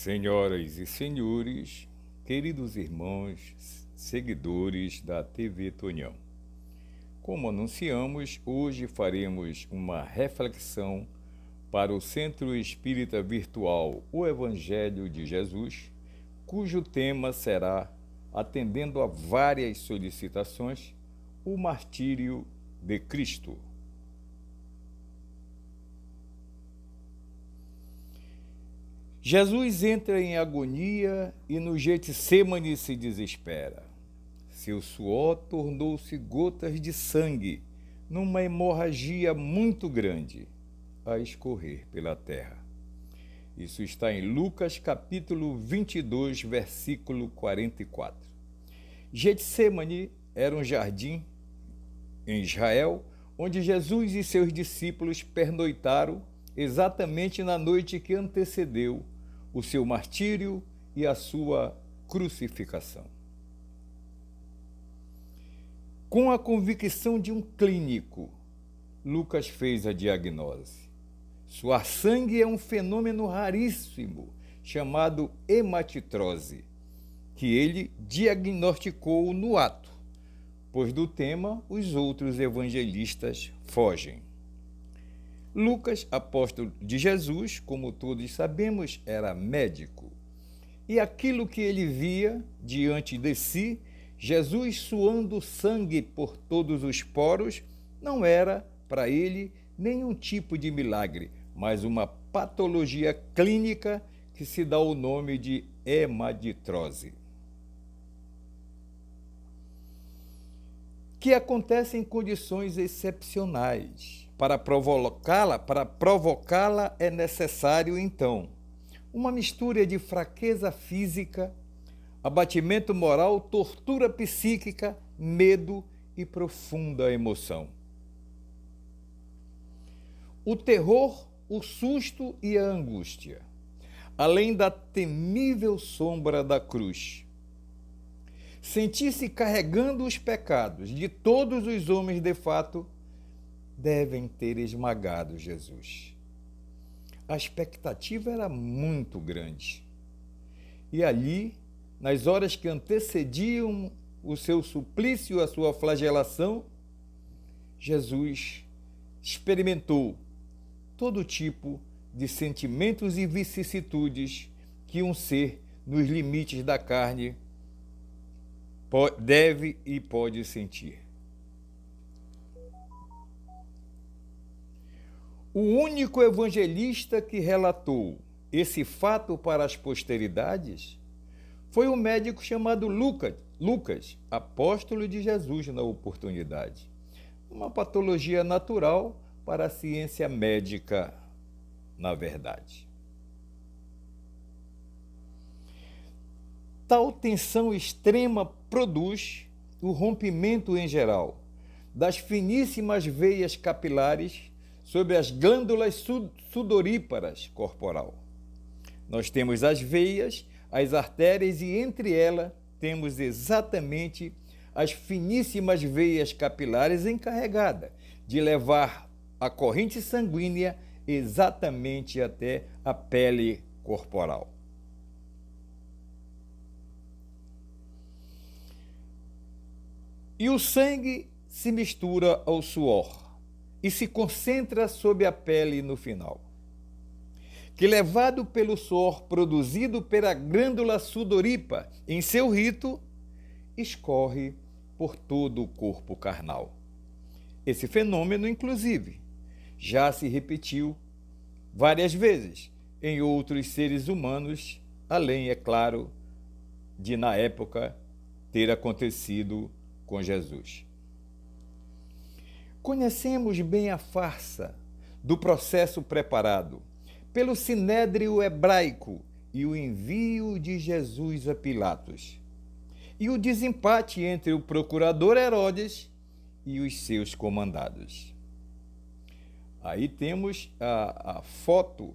Senhoras e senhores, queridos irmãos, seguidores da TV Tonhão. Como anunciamos, hoje faremos uma reflexão para o Centro Espírita Virtual O Evangelho de Jesus, cujo tema será, atendendo a várias solicitações, o martírio de Cristo. Jesus entra em agonia e no Getsêmani se desespera. Seu suor tornou-se gotas de sangue numa hemorragia muito grande a escorrer pela terra. Isso está em Lucas capítulo 22, versículo 44. Getsêmani era um jardim em Israel, onde Jesus e seus discípulos pernoitaram exatamente na noite que antecedeu o seu martírio e a sua crucificação. Com a convicção de um clínico, Lucas fez a diagnose. Suar sangue é um fenômeno raríssimo, chamado hematitrose, que ele diagnosticou no ato, pois do tema os outros evangelistas fogem. Lucas, apóstolo de Jesus, como todos sabemos, era médico. E aquilo que ele via diante de si, Jesus suando sangue por todos os poros, não era para ele nenhum tipo de milagre, mas uma patologia clínica que se dá o nome de hematitrose, que acontece em condições excepcionais. Para provocá-la é necessário, então, uma mistura de fraqueza física, abatimento moral, tortura psíquica, medo e profunda emoção. O terror, o susto e a angústia, além da temível sombra da cruz. Sentir-se carregando os pecados de todos os homens de fato devem ter esmagado Jesus. A expectativa era muito grande. E ali, nas horas que antecediam o seu suplício, a sua flagelação, Jesus experimentou todo tipo de sentimentos e vicissitudes que um ser nos limites da carne deve e pode sentir. O único evangelista que relatou esse fato para as posteridades foi um médico chamado Lucas, apóstolo de Jesus na oportunidade. Uma patologia natural para a ciência médica, na verdade. Tal tensão extrema produz o rompimento em geral das finíssimas veias capilares sobre as glândulas sudoríparas corporal. Nós temos as veias, as artérias e entre elas temos exatamente as finíssimas veias capilares encarregadas de levar a corrente sanguínea exatamente até a pele corporal. E o sangue se mistura ao suor e se concentra sobre a pele no final, que, levado pelo suor produzido pela glândula sudorípara em seu rito, escorre por todo o corpo carnal. Esse fenômeno, inclusive, já se repetiu várias vezes em outros seres humanos, além, é claro, de, na época, ter acontecido com Jesus. Conhecemos bem a farsa do processo preparado pelo sinédrio hebraico e o envio de Jesus a Pilatos, e o desempate entre o procurador Herodes e os seus comandados. Aí temos a foto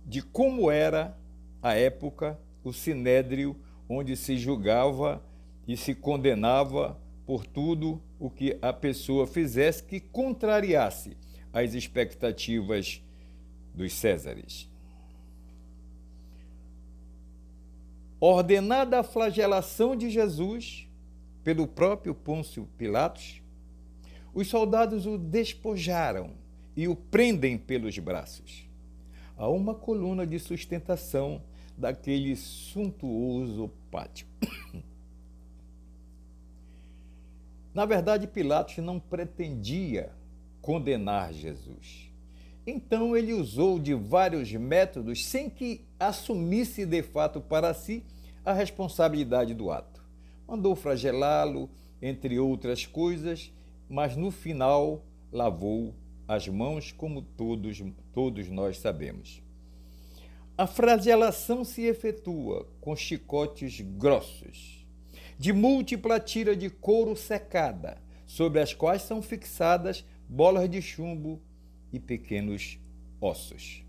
de como era a época, o sinédrio, onde se julgava e se condenava por tudo o que a pessoa fizesse que contrariasse as expectativas dos Césares. Ordenada a flagelação de Jesus pelo próprio Pôncio Pilatos, os soldados o despojaram e o prendem pelos braços a uma coluna de sustentação daquele suntuoso pátio. Na verdade, Pilatos não pretendia condenar Jesus. Então ele usou de vários métodos sem que assumisse de fato para si a responsabilidade do ato. Mandou flagelá-lo, entre outras coisas, mas no final lavou as mãos, como todos nós sabemos. A flagelação se efetua com chicotes grossos, de múltipla tira de couro secada, sobre as quais são fixadas bolas de chumbo e pequenos ossos.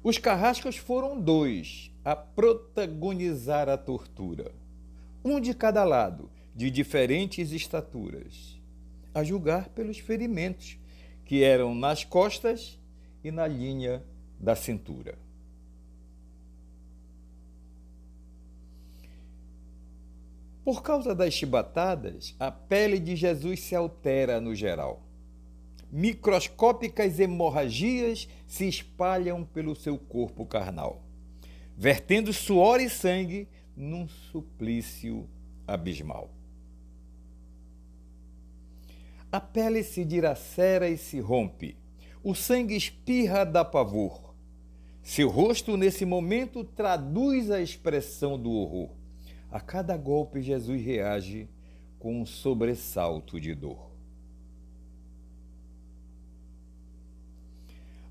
Os carrascos foram 2 a protagonizar a tortura, um de cada lado, de diferentes estaturas, a julgar pelos ferimentos, que eram nas costas e na linha da cintura. Por causa das chibatadas, a pele de Jesus se altera no geral. Microscópicas hemorragias se espalham pelo seu corpo carnal, vertendo suor e sangue num suplício abismal. A pele se dilacera e se rompe, o sangue espirra dá pavor. Seu rosto, nesse momento, traduz a expressão do horror. A cada golpe, Jesus reage com um sobressalto de dor.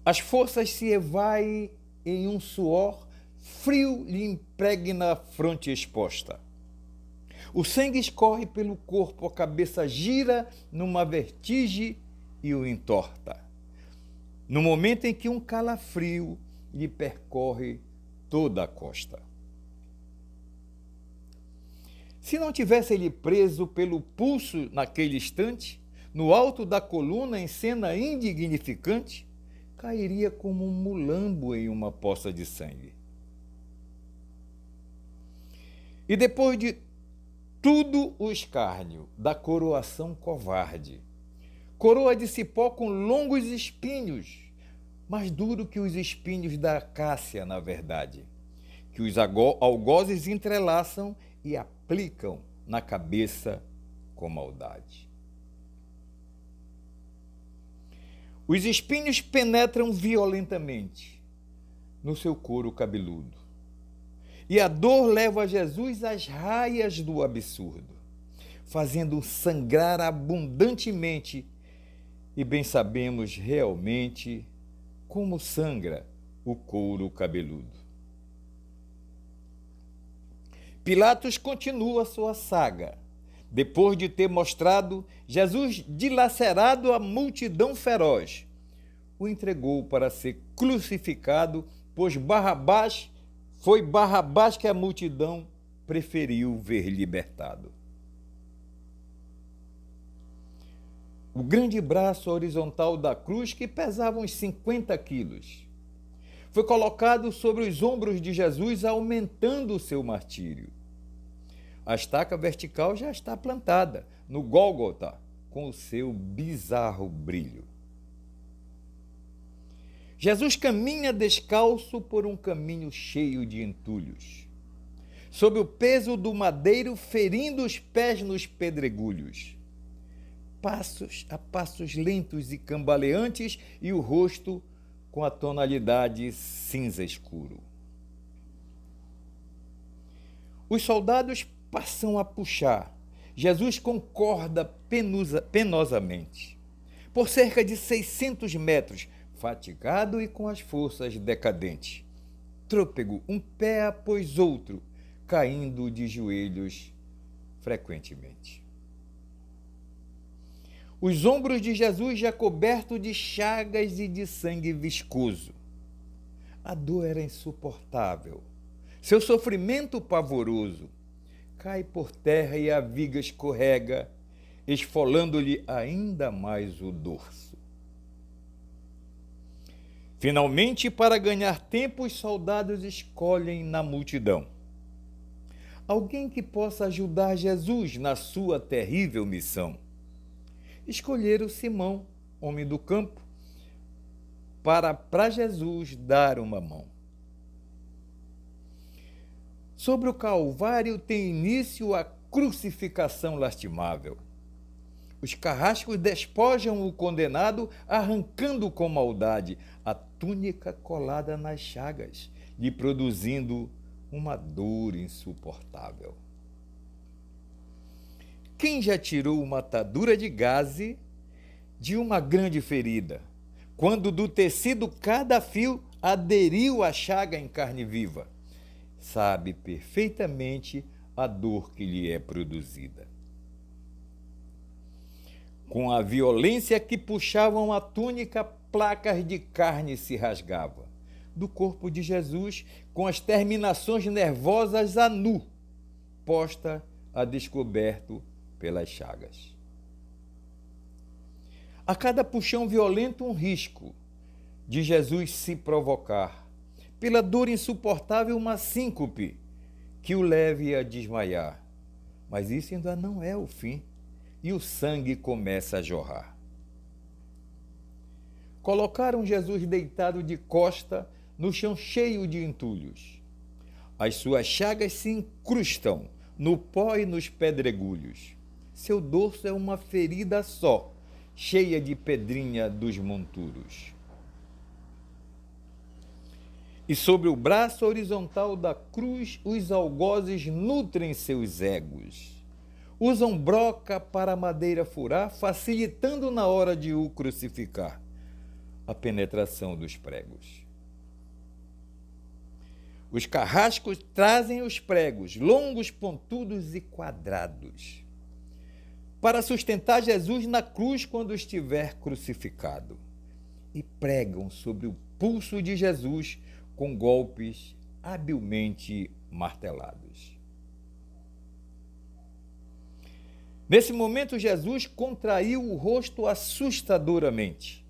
As forças se evaem em um suor frio lhe impregna a fronte exposta. O sangue escorre pelo corpo, a cabeça gira numa vertigem e o entorta, no momento em que um calafrio lhe percorre toda a costa. Se não tivesse ele preso pelo pulso naquele instante, no alto da coluna, em cena indignificante, cairia como um mulambo em uma poça de sangue. E depois de tudo o escárnio da coroação covarde, coroa de cipó com longos espinhos, mais duro que os espinhos da acácia, na verdade, que os algozes entrelaçam e aplicam na cabeça com maldade. Os espinhos penetram violentamente no seu couro cabeludo, e a dor leva Jesus às raias do absurdo, fazendo sangrar abundantemente, e bem sabemos realmente como sangra o couro cabeludo. Pilatos continua sua saga, depois de ter mostrado Jesus dilacerado à multidão feroz. O entregou para ser crucificado, pois foi Barrabás que a multidão preferiu ver libertado. O grande braço horizontal da cruz, que pesava uns 50 quilos, foi colocado sobre os ombros de Jesus, aumentando o seu martírio. A estaca vertical já está plantada no Gólgota, com o seu bizarro brilho. Jesus caminha descalço por um caminho cheio de entulhos, sob o peso do madeiro, ferindo os pés nos pedregulhos, a passos lentos e cambaleantes, e o rosto com a tonalidade cinza escuro. Os soldados passam a puxar. Jesus concorda penosamente. Por cerca de 600 metros, fatigado e com as forças decadentes. Trôpego, um pé após outro, caindo de joelhos frequentemente. Os ombros de Jesus já cobertos de chagas e de sangue viscoso. A dor era insuportável. Seu sofrimento pavoroso. Cai por terra e a viga escorrega, esfolando-lhe ainda mais o dorso. Finalmente, para ganhar tempo, os soldados escolhem na multidão alguém que possa ajudar Jesus na sua terrível missão. Escolheram Simão, homem do campo, para Jesus dar uma mão. Sobre o Calvário tem início a crucificação lastimável. Os carrascos despojam o condenado, arrancando com maldade a túnica colada nas chagas, lhe produzindo uma dor insuportável. Quem já tirou uma atadura de gaze de uma grande ferida, quando do tecido cada fio aderiu à chaga em carne viva, sabe perfeitamente a dor que lhe é produzida. Com a violência que puxavam a túnica, placas de carne se rasgavam do corpo de Jesus, com as terminações nervosas a nu, posta a descoberto pelas chagas. A cada puxão violento, um risco de Jesus se provocar, pela dor insuportável, uma síncope que o leve a desmaiar. Mas isso ainda não é o fim, e o sangue começa a jorrar. Colocaram Jesus deitado de costa no chão cheio de entulhos. As suas chagas se incrustam no pó e nos pedregulhos. Seu dorso é uma ferida só, cheia de pedrinha dos monturos. E sobre o braço horizontal da cruz, os algozes nutrem seus egos. Usam broca para a madeira furar, facilitando na hora de o crucificar a penetração dos pregos. Os carrascos trazem os pregos, longos, pontudos e quadrados, para sustentar Jesus na cruz quando estiver crucificado, e pregam sobre o pulso de Jesus com golpes habilmente martelados. Nesse momento, Jesus contraiu o rosto assustadoramente.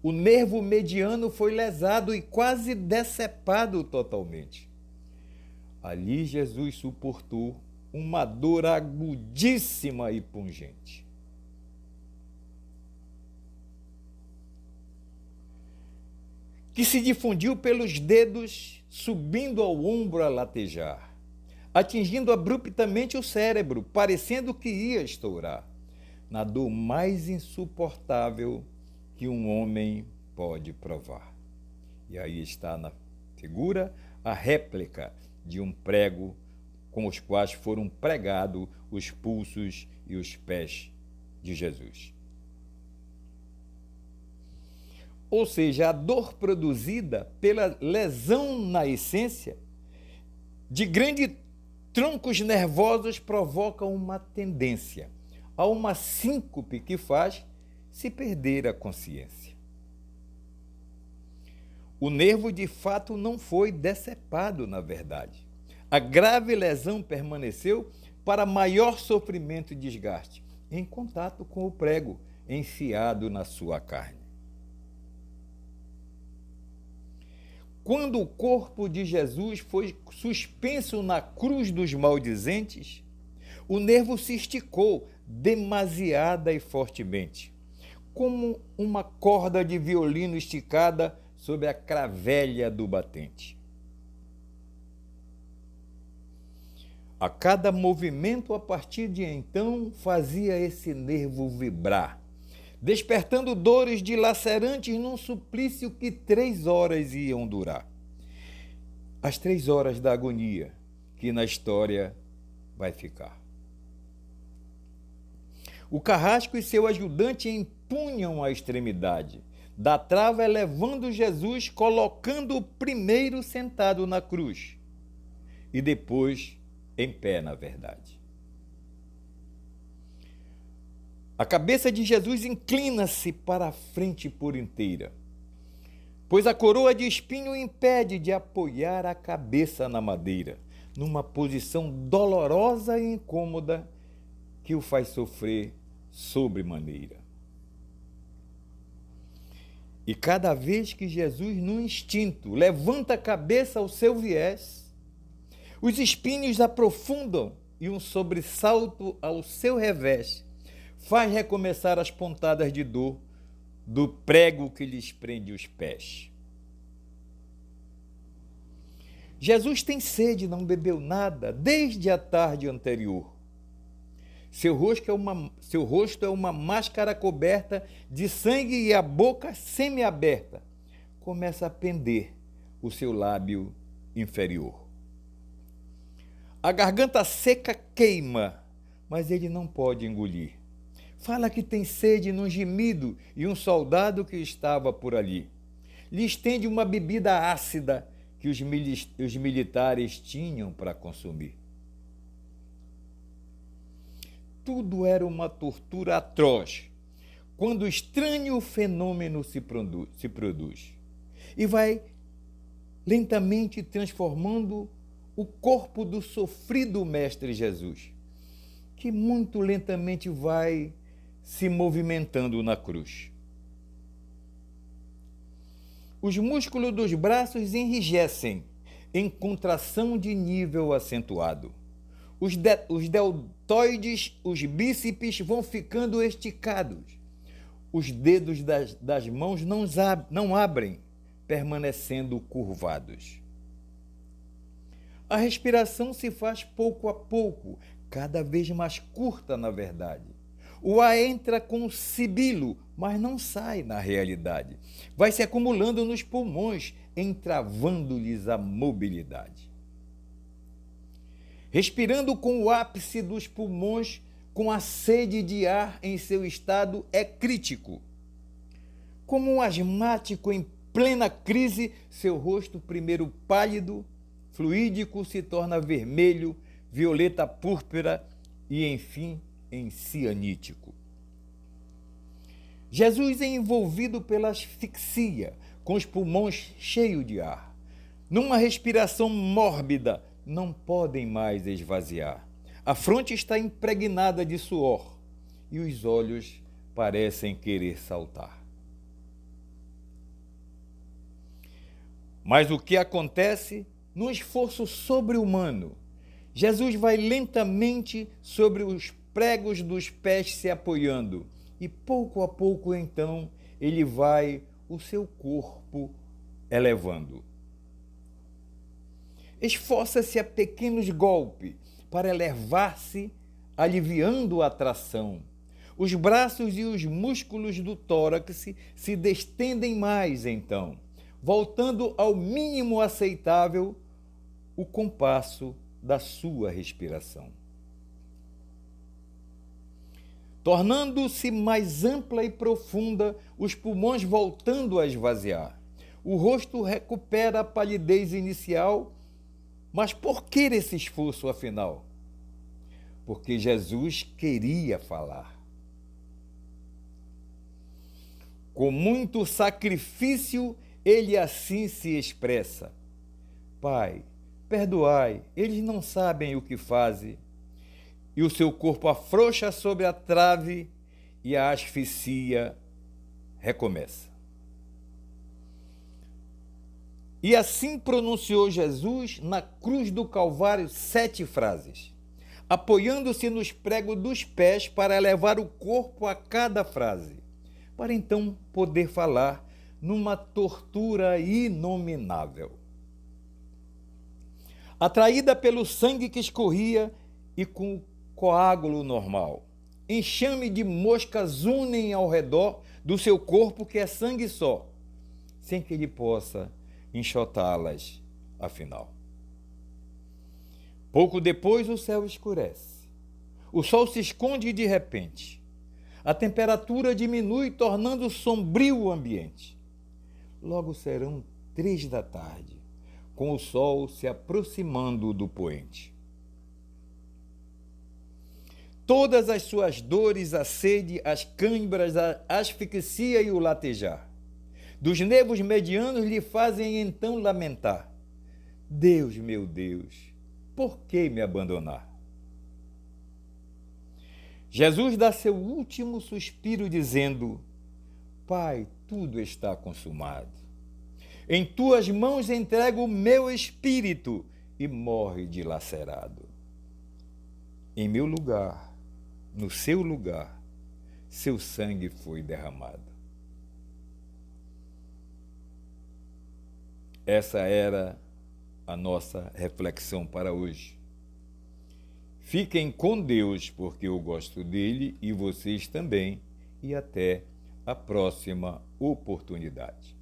O nervo mediano foi lesado e quase decepado totalmente. Ali Jesus suportou uma dor agudíssima e pungente. Que se difundiu pelos dedos, subindo ao ombro a latejar, atingindo abruptamente o cérebro, parecendo que ia estourar, na dor mais insuportável que um homem pode provar. E aí está na figura a réplica de um prego com os quais foram pregados os pulsos e os pés de Jesus. Ou seja, a dor produzida pela lesão na essência de grandes troncos nervosos provoca uma tendência a uma síncope que faz se perder a consciência. O nervo de fato não foi decepado, na verdade. A grave lesão permaneceu para maior sofrimento e desgaste, em contato com o prego enfiado na sua carne. Quando o corpo de Jesus foi suspenso na cruz dos maldizentes, o nervo se esticou demasiada e fortemente, como uma corda de violino esticada sob a cravelha do batente. A cada movimento, a partir de então, fazia esse nervo vibrar, despertando dores dilacerantes num suplício que 3 horas iam durar. As 3 horas da agonia, que na história vai ficar. O carrasco e seu ajudante empunham a extremidade da trava, elevando Jesus, colocando-o primeiro sentado na cruz e depois em pé, na verdade. A cabeça de Jesus inclina-se para a frente por inteira, pois a coroa de espinho impede de apoiar a cabeça na madeira, numa posição dolorosa e incômoda que o faz sofrer sobremaneira. E cada vez que Jesus, no instinto, levanta a cabeça ao seu viés, os espinhos aprofundam e um sobressalto ao seu revés faz recomeçar as pontadas de dor do prego que lhes prende os pés. Jesus tem sede, não bebeu nada desde a tarde anterior. Seu rosto é uma máscara coberta de sangue e a boca semi-aberta começa a pender o seu lábio inferior. A garganta seca queima, mas ele não pode engolir. Fala que tem sede num gemido e um soldado que estava por ali lhe estende uma bebida ácida que os militares tinham para consumir. Tudo era uma tortura atroz quando o estranho fenômeno se produz e vai lentamente transformando o corpo do sofrido Mestre Jesus, que muito lentamente vai se movimentando na cruz. Os músculos dos braços enrijecem em contração de nível acentuado. Os deltoides, os bíceps vão ficando esticados. Os dedos das mãos não abrem, permanecendo curvados. A respiração se faz pouco a pouco, cada vez mais curta, na verdade. O ar entra com sibilo, mas não sai na realidade. Vai se acumulando nos pulmões, entravando-lhes a mobilidade. Respirando com o ápice dos pulmões, com a sede de ar em seu estado é crítico. Como um asmático em plena crise, seu rosto, primeiro pálido, fluídico, se torna vermelho, violeta púrpura e, enfim, em cianítico. Jesus é envolvido pela asfixia, com os pulmões cheios de ar. Numa respiração mórbida, não podem mais esvaziar. A fronte está impregnada de suor e os olhos parecem querer saltar. Mas o que acontece? Num esforço sobre-humano, Jesus vai lentamente sobre os pregos dos pés se apoiando e pouco a pouco então ele vai o seu corpo elevando. Esforça-se a pequenos golpes para elevar-se, aliviando a tração. Os braços e os músculos do tórax se destendem mais então, voltando ao mínimo aceitável o compasso da sua respiração. Tornando-se mais ampla e profunda, os pulmões voltando a esvaziar. O rosto recupera a palidez inicial, mas por que esse esforço, afinal? Porque Jesus queria falar. Com muito sacrifício, ele assim se expressa: Pai, perdoai, eles não sabem o que fazem. E o seu corpo afrouxa sobre a trave e a asfixia recomeça. E assim pronunciou Jesus na cruz do Calvário 7 frases, apoiando-se nos pregos dos pés para elevar o corpo a cada frase, para então poder falar numa tortura inominável. Atraída pelo sangue que escorria e com o coágulo normal, enxame de moscas unem ao redor do seu corpo que é sangue só, sem que ele possa enxotá-las, afinal. Pouco depois o céu escurece. O sol se esconde de repente. A temperatura diminui, tornando sombrio o ambiente. Logo serão 3 da tarde, com o sol se aproximando do poente. Todas as suas dores, a sede, as câimbras, a asfixia e o latejar dos nervos medianos lhe fazem então lamentar: Deus, meu Deus, por que me abandonar? Jesus dá seu último suspiro dizendo: Pai, tudo está consumado. Em tuas mãos entrego o meu espírito, e morre dilacerado. Em meu lugar, no seu lugar, seu sangue foi derramado. Essa era a nossa reflexão para hoje. Fiquem com Deus, porque eu gosto dele e vocês também, e até a próxima oportunidade.